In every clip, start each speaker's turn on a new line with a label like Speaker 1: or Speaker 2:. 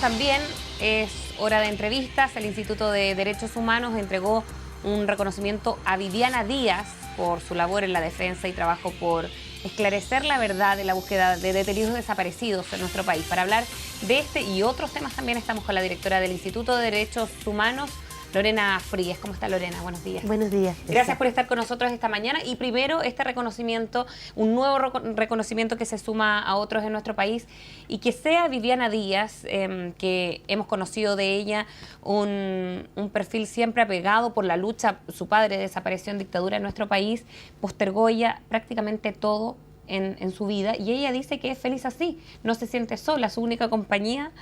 Speaker 1: también es hora de entrevistas. El Instituto de Derechos Humanos entregó un reconocimiento a Viviana Díaz por su labor en la defensa y trabajo por esclarecer la verdad de la búsqueda de detenidos desaparecidos en nuestro país. Para hablar de este y otros temas también estamos con la directora del Instituto de Derechos Humanos, Lorena Fríes. ¿Cómo está, Lorena? Buenos días.
Speaker 2: Buenos días.
Speaker 1: Gracias por estar con nosotros esta mañana. Y primero, este reconocimiento, un nuevo reconocimiento que se suma a otros en nuestro país, y que sea Viviana Díaz, que hemos conocido de ella un perfil siempre apegado por la lucha. Su padre desapareció en dictadura en nuestro país, postergó ella prácticamente todo en su vida, y ella dice que es feliz así, no se siente sola. Su única compañía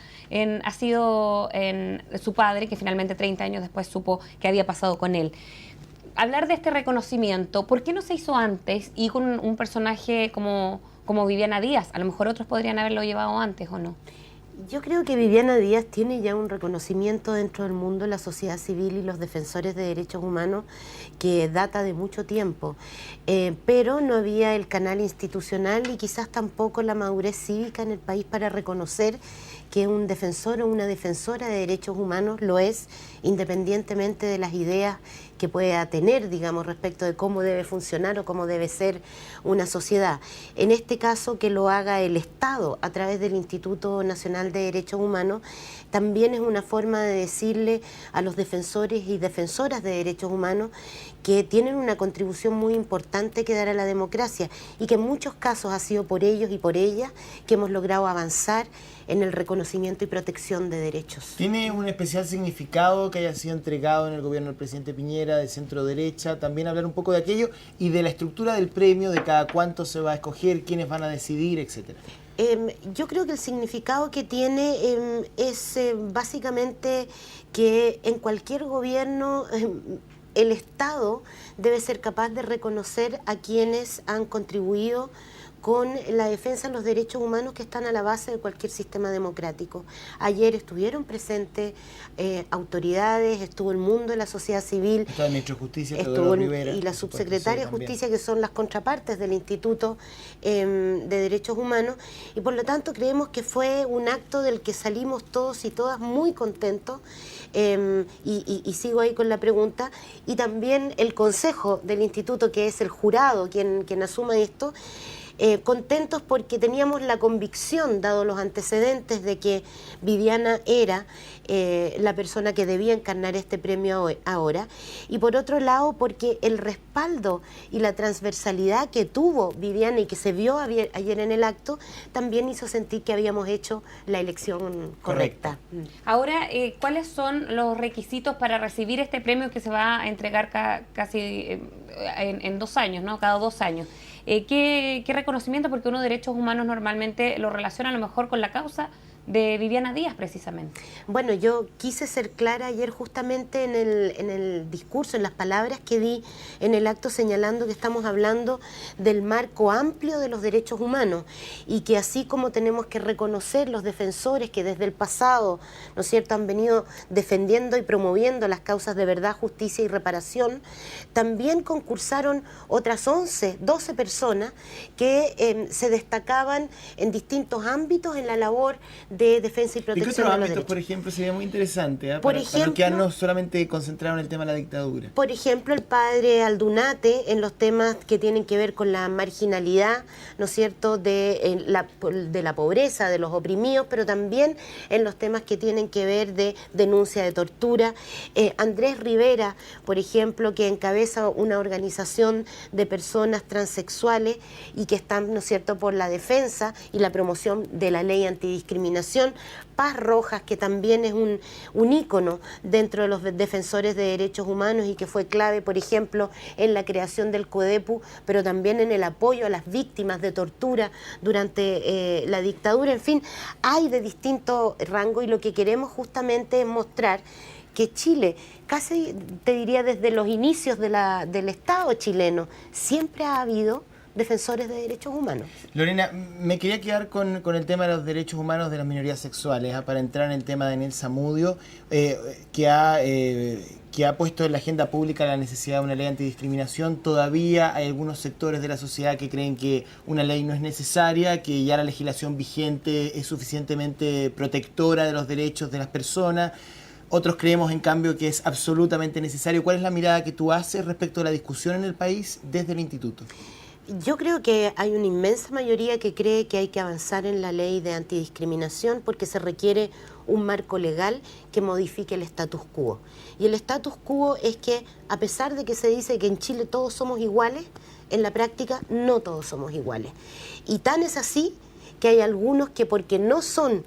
Speaker 1: ha sido su padre, que finalmente 30 años después supo que había pasado con él. Hablar de este reconocimiento, ¿por qué no se hizo antes y con un personaje como Viviana Díaz? A lo mejor otros podrían haberlo llevado antes, ¿o no?
Speaker 2: Yo creo que Viviana Díaz tiene ya un reconocimiento dentro del mundo de la sociedad civil y los defensores de derechos humanos que data de mucho tiempo, pero no había el canal institucional y quizás tampoco la madurez cívica en el país para reconocer que un defensor o una defensora de derechos humanos lo es, independientemente de las ideas que pueda tener, digamos, respecto de cómo debe funcionar o cómo debe ser una sociedad. En este caso, que lo haga el Estado a través del Instituto Nacional de Derechos Humanos, también es una forma de decirle a los defensores y defensoras de derechos humanos que tienen una contribución muy importante que dar a la democracia, y que en muchos casos ha sido por ellos y por ellas que hemos logrado avanzar en el reconocimiento y protección de derechos.
Speaker 3: ¿Tiene un especial significado que haya sido entregado en el gobierno del presidente Piñera, de centro derecha? También hablar un poco de aquello y de la estructura del premio, de cada cuánto se va a escoger, quiénes van a decidir, etcétera.
Speaker 2: Yo creo que el significado que tiene es básicamente que en cualquier gobierno el Estado debe ser capaz de reconocer a quienes han contribuido con la defensa de los derechos humanos que están a la base de cualquier sistema democrático. Ayer estuvieron presentes autoridades, estuvo el mundo de la sociedad civil,
Speaker 3: el ministro de Justicia,
Speaker 2: estuvo
Speaker 3: Rivera,
Speaker 2: y la subsecretaria de Justicia, que son las contrapartes del Instituto de Derechos Humanos, y por lo tanto creemos que fue un acto del que salimos todos y todas muy contentos, y sigo ahí con la pregunta, y también el Consejo del Instituto, que es el jurado quien asuma esto, contentos porque teníamos la convicción, dado los antecedentes, de que Viviana era la persona que debía encarnar este premio ahora, y por otro lado porque el respaldo y la transversalidad que tuvo Viviana y que se vio ayer en el acto también hizo sentir que habíamos hecho la elección correcta.
Speaker 1: Ahora, ¿cuáles son los requisitos para recibir este premio que se va a entregar casi en 2 años, ¿no? Cada 2 años? ¿Qué reconocimiento? Porque uno de derechos humanos normalmente lo relaciona a lo mejor con la causa de Viviana Díaz, precisamente.
Speaker 2: Bueno, yo quise ser clara ayer justamente en el discurso, en las palabras que di en el acto, señalando que estamos hablando del marco amplio de los derechos humanos, y que así como tenemos que reconocer los defensores que desde el pasado, ¿no es cierto?, han venido defendiendo y promoviendo las causas de verdad, justicia y reparación, también concursaron otras 12 personas que se destacaban en distintos ámbitos en la labor de defensa y protección de los
Speaker 3: ámbitos,
Speaker 2: derechos.
Speaker 3: por ejemplo, sería muy interesante,
Speaker 2: Para
Speaker 3: no quedarnos solamente concentrados en el tema de la dictadura?
Speaker 2: Por ejemplo, el padre Aldunate, en los temas que tienen que ver con la marginalidad, ¿no es cierto?, de la pobreza, de los oprimidos, pero también en los temas que tienen que ver de denuncia de tortura. Andrés Rivera, por ejemplo, que encabeza una organización de personas transexuales y que están, ¿no es cierto?, por la defensa y la promoción de la ley antidiscriminación. Paz Rojas, que también es un ícono dentro de los defensores de derechos humanos y que fue clave, por ejemplo, en la creación del CODEPU, pero también en el apoyo a las víctimas de tortura durante la dictadura. En fin, hay de distinto rango, y lo que queremos justamente es mostrar que Chile, casi te diría desde los inicios del Estado chileno, siempre ha habido defensores de derechos humanos.
Speaker 3: Lorena, me quería quedar con el tema de los derechos humanos de las minorías sexuales, para entrar en el tema de Daniel Zamudio, que ha puesto en la agenda pública la necesidad de una ley antidiscriminación. Todavía hay algunos sectores de la sociedad que creen que una ley no es necesaria, que ya la legislación vigente es suficientemente protectora de los derechos de las personas. Otros creemos, en cambio, que es absolutamente necesario. ¿Cuál es la mirada que tú haces respecto a la discusión en el país desde el instituto?
Speaker 2: Yo creo que hay una inmensa mayoría que cree que hay que avanzar en la ley de antidiscriminación porque se requiere un marco legal que modifique el status quo. Y el status quo es que, a pesar de que se dice que en Chile todos somos iguales, en la práctica no todos somos iguales. Y tan es así que hay algunos que, porque no son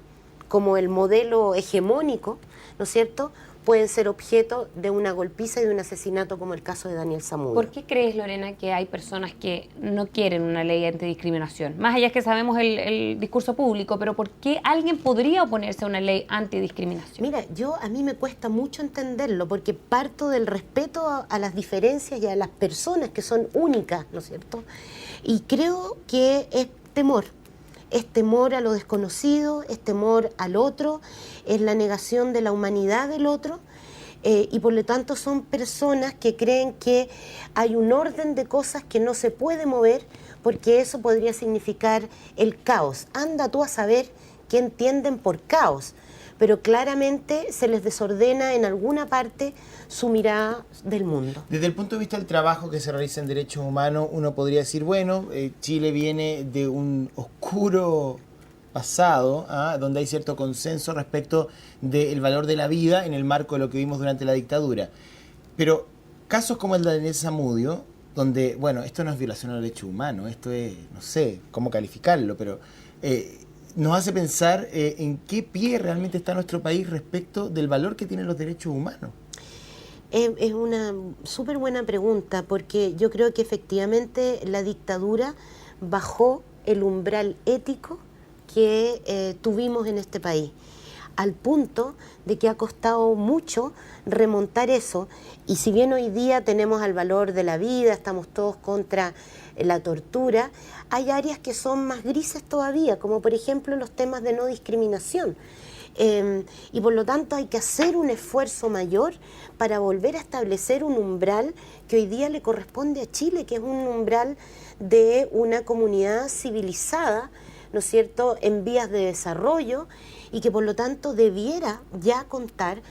Speaker 2: como el modelo hegemónico, ¿no es cierto?, pueden ser objeto de una golpiza y de un asesinato, como el caso de Daniel Zamudio.
Speaker 1: ¿Por qué crees, Lorena, que hay personas que no quieren una ley antidiscriminación? Más allá es que sabemos el discurso público, pero ¿por qué alguien podría oponerse a una ley antidiscriminación?
Speaker 2: Mira, a mí me cuesta mucho entenderlo, porque parto del respeto a las diferencias y a las personas que son únicas, ¿no es cierto? Y creo que es temor. Es temor a lo desconocido, es temor al otro, es la negación de la humanidad del otro, y por lo tanto son personas que creen que hay un orden de cosas que no se puede mover porque eso podría significar el caos. Anda tú a saber qué entienden por caos, pero claramente se les desordena en alguna parte su mirada del mundo.
Speaker 3: Desde el punto de vista del trabajo que se realiza en derechos humanos, uno podría decir, bueno, Chile viene de un oscuro pasado, donde hay cierto consenso respecto del valor de la vida en el marco de lo que vimos durante la dictadura. Pero casos como el de Daniel Zamudio, donde, bueno, esto no es violación a los derechos humanos, esto es, no sé cómo calificarlo, pero nos hace pensar en qué pie realmente está nuestro país respecto del valor que tienen los derechos humanos.
Speaker 2: Es una súper buena pregunta, porque yo creo que efectivamente la dictadura bajó el umbral ético que tuvimos en este país, al punto de que ha costado mucho remontar eso. Y si bien hoy día tenemos al valor de la vida, estamos todos contra la tortura, hay áreas que son más grises todavía, como por ejemplo los temas de no discriminación. Y por lo tanto hay que hacer un esfuerzo mayor para volver a establecer un umbral que hoy día le corresponde a Chile, que es un umbral de una comunidad civilizada, ¿no es cierto?, en vías de desarrollo, y que por lo tanto debiera ya contar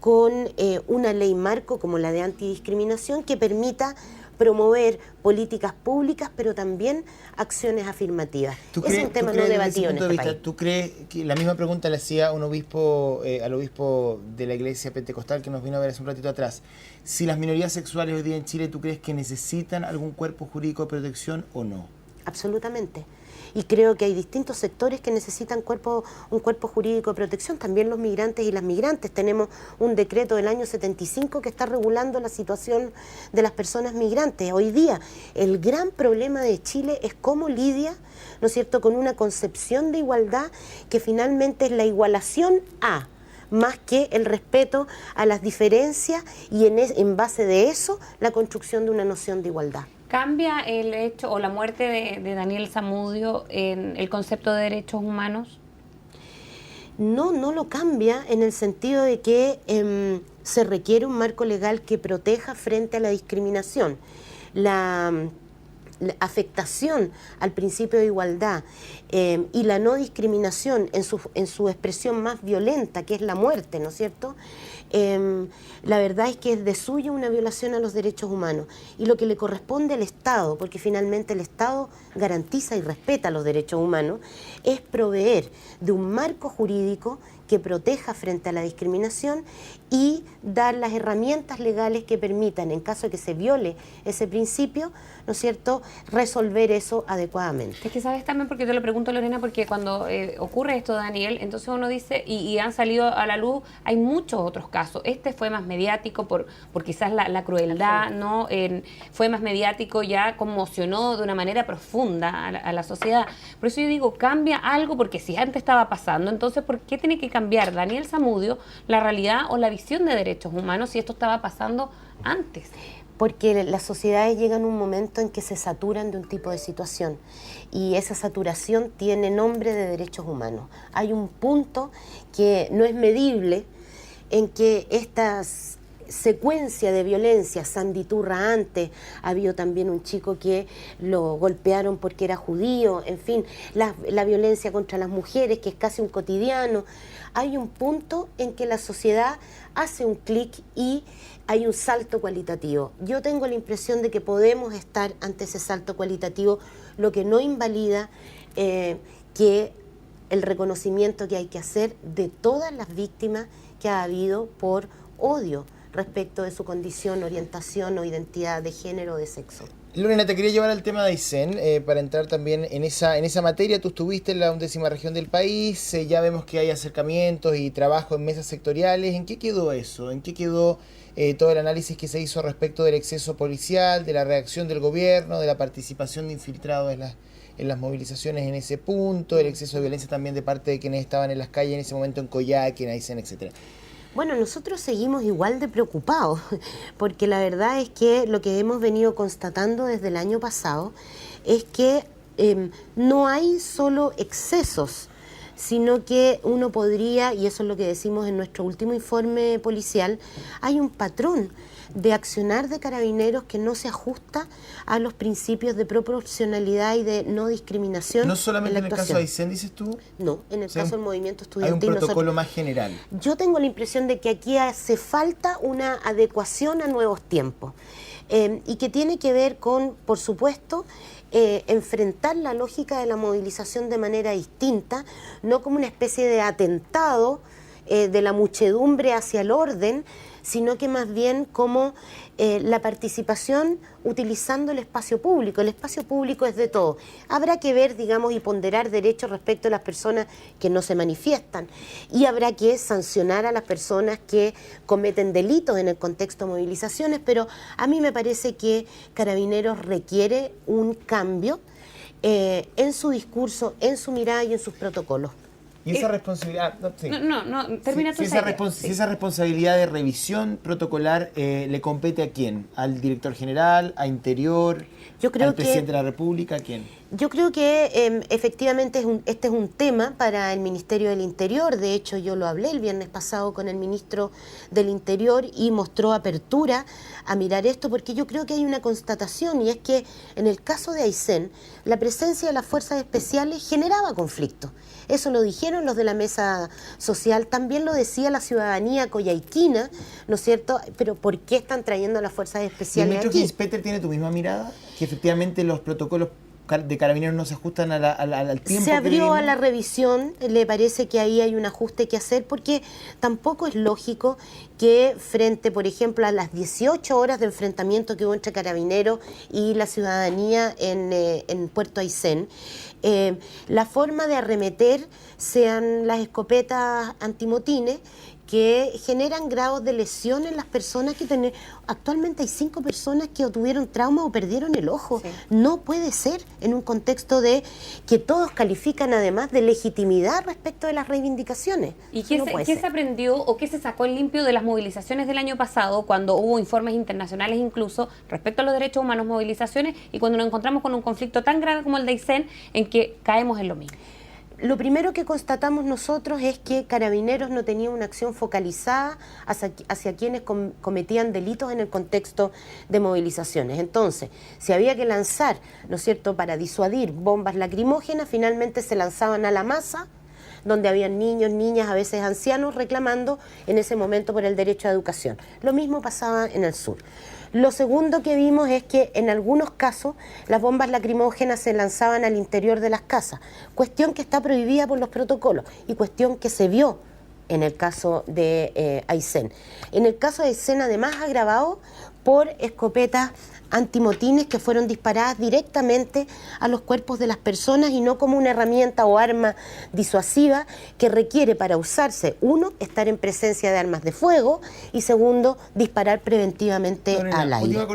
Speaker 2: con una ley marco como la de antidiscriminación que permita promover políticas públicas, pero también acciones afirmativas. Es un tema no debatido en este país.
Speaker 3: ¿Tú crees que la misma pregunta le hacía un obispo al obispo de la Iglesia Pentecostal que nos vino a ver hace un ratito atrás? Si las minorías sexuales hoy día en Chile, ¿tú crees que necesitan algún cuerpo jurídico de protección o no?
Speaker 2: Absolutamente. Y creo que hay distintos sectores que necesitan un cuerpo jurídico de protección, también los migrantes y las migrantes. Tenemos un decreto del año 75 que está regulando la situación de las personas migrantes. Hoy día el gran problema de Chile es cómo lidia, ¿no es cierto?, con una concepción de igualdad que finalmente es la igualación a, más que el respeto a las diferencias y en base de eso la construcción de una noción de igualdad.
Speaker 1: ¿Cambia el hecho o la muerte de Daniel Zamudio en el concepto de derechos humanos?
Speaker 2: No lo cambia en el sentido de que se requiere un marco legal que proteja frente a la discriminación. La afectación al principio de igualdad y la no discriminación en su expresión más violenta, que es la muerte, ¿no es cierto?, la verdad es que es de suyo una violación a los derechos humanos, y lo que le corresponde al Estado, porque finalmente el Estado garantiza y respeta los derechos humanos, es proveer de un marco jurídico que proteja frente a la discriminación y dar las herramientas legales que permitan, en caso de que se viole ese principio, ¿no es cierto?, resolver eso adecuadamente.
Speaker 1: Es que sabes también, porque te lo pregunto, Lorena, porque cuando ocurre esto, Daniel, entonces uno dice, y han salido a la luz, hay muchos otros casos. Este fue más mediático por quizás la crueldad, ¿no? Fue más mediático, ya conmocionó de una manera profunda a la sociedad. Por eso yo digo, cambia algo, porque si antes estaba pasando, entonces ¿por qué tiene que cambiar Daniel Zamudio la realidad o la visión de derechos humanos si esto estaba pasando antes?
Speaker 2: porque las sociedades llegan a un momento en que se saturan de un tipo de situación y esa saturación tiene nombre de derechos humanos. Hay un punto que no es medible en que estas secuencia de violencia, Sandy Turra antes, ha habido también un chico que lo golpearon porque era judío, en fin, la violencia contra las mujeres, que es casi un cotidiano. Hay un punto en que la sociedad hace un clic y hay un salto cualitativo. Yo tengo la impresión de que podemos estar ante ese salto cualitativo, lo que no invalida que el reconocimiento que hay que hacer de todas las víctimas que ha habido por odio respecto de su condición, orientación o identidad de género o de sexo.
Speaker 3: Lorena, te quería llevar al tema de Aysén, para entrar también en esa materia. Tú estuviste en la 11ª región del país, ya vemos que hay acercamientos y trabajo en mesas sectoriales. ¿En qué quedó eso? ¿En qué quedó todo el análisis que se hizo respecto del exceso policial, de la reacción del gobierno, de la participación de infiltrados en las movilizaciones en ese punto, el exceso de violencia también de parte de quienes estaban en las calles en ese momento en Coyhaique, en Aysén, etcétera?
Speaker 2: Bueno, nosotros seguimos igual de preocupados, porque la verdad es que lo que hemos venido constatando desde el año pasado es que no hay solo excesos, sino que uno podría, y eso es lo que decimos en nuestro último informe policial, hay un patrón de accionar de Carabineros que no se ajusta a los principios de proporcionalidad y de no discriminación.
Speaker 3: No solamente
Speaker 2: en
Speaker 3: el caso de Aysén, dices tú.
Speaker 2: No, en el caso del movimiento
Speaker 3: Hay un
Speaker 2: estudiantil.
Speaker 3: protocolo más general.
Speaker 2: Yo tengo la impresión de que aquí hace falta una adecuación a nuevos tiempos y que tiene que ver con, por supuesto, enfrentar la lógica de la movilización de manera distinta, no como una especie de atentado de la muchedumbre hacia el orden, sino que más bien como la participación utilizando el espacio público. El espacio público es de todo. Habrá que ver, digamos, y ponderar derechos respecto a las personas que no se manifiestan. Y habrá que sancionar a las personas que cometen delitos en el contexto de movilizaciones, pero a mí me parece que Carabineros requiere un cambio en su discurso, en su mirada y en sus protocolos.
Speaker 3: Y esa responsabilidad...
Speaker 1: Termina tu idea.
Speaker 3: Si esa responsabilidad de revisión protocolar le compete ¿a quién? ¿Al director general? ¿A Interior?
Speaker 2: Yo creo
Speaker 3: ¿al presidente de la República? ¿A quién?
Speaker 2: Yo creo que efectivamente este es un tema para el Ministerio del Interior. De hecho, yo lo hablé el viernes pasado con el ministro del Interior y mostró apertura a mirar esto, porque yo creo que hay una constatación, y es que en el caso de Aysén, la presencia de las fuerzas especiales generaba conflicto. Eso lo dijeron los de la mesa social, también lo decía la ciudadanía coyhaiquina, ¿no es cierto? Pero ¿por qué están trayendo a las fuerzas especiales
Speaker 3: ¿El ministro
Speaker 2: aquí?
Speaker 3: Ginspeter tiene tu misma mirada? ¿Que efectivamente los protocolos de Carabineros no se ajustan al tiempo?
Speaker 2: Se abrió a la revisión, le parece que ahí hay un ajuste que hacer, porque tampoco es lógico que frente, por ejemplo, a las 18 horas de enfrentamiento que hubo entre Carabineros y la ciudadanía en Puerto Aysén, la forma de arremeter sean las escopetas antimotines, que generan grados de lesión en las personas que tienen. Actualmente hay 5 personas que o tuvieron trauma o perdieron el ojo. Sí. No puede ser en un contexto de que todos califican además de legitimidad respecto de las reivindicaciones.
Speaker 1: ¿Y qué se aprendió o qué se sacó en limpio de las movilizaciones del año pasado, cuando hubo informes internacionales incluso respecto a los derechos humanos, movilizaciones, y cuando nos encontramos con un conflicto tan grave como el de Aysén, en que caemos en lo mismo?
Speaker 2: Lo primero que constatamos nosotros es que Carabineros no tenía una acción focalizada hacia quienes cometían delitos en el contexto de movilizaciones. Entonces, si había que lanzar, ¿no es cierto?, para disuadir bombas lacrimógenas, finalmente se lanzaban a la masa, donde habían niños, niñas, a veces ancianos, reclamando en ese momento por el derecho a educación. Lo mismo pasaba en el sur. Lo segundo que vimos es que en algunos casos las bombas lacrimógenas se lanzaban al interior de las casas, cuestión que está prohibida por los protocolos y cuestión que se vio en el caso de Aysén. En el caso de Aysén, además, agravado por escopetas antimotines que fueron disparadas directamente a los cuerpos de las personas y no como una herramienta o arma disuasiva que requiere, para usarse, uno, estar en presencia de armas de fuego, y segundo, disparar preventivamente al aire.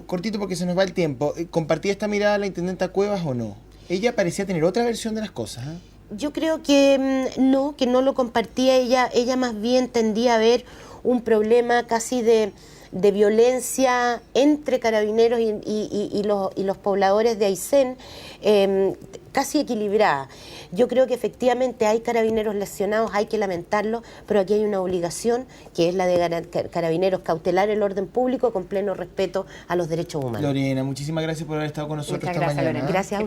Speaker 3: Cortito porque se nos va el tiempo. ¿Compartía esta mirada la intendenta Cuevas o no? Ella parecía tener otra versión de las cosas, ¿eh?
Speaker 2: Yo creo que no lo compartía ella más bien tendía a ver un problema casi de de violencia entre carabineros y los pobladores de Aysén casi equilibrada. Yo creo que efectivamente hay carabineros lesionados, hay que lamentarlo, pero aquí hay una obligación que es la de carabineros cautelar el orden público con pleno respeto a los derechos humanos.
Speaker 3: Lorena, muchísimas gracias por haber estado con nosotros
Speaker 1: Muchas
Speaker 3: esta
Speaker 1: gracias,
Speaker 3: mañana.
Speaker 1: Lorena.
Speaker 2: Gracias a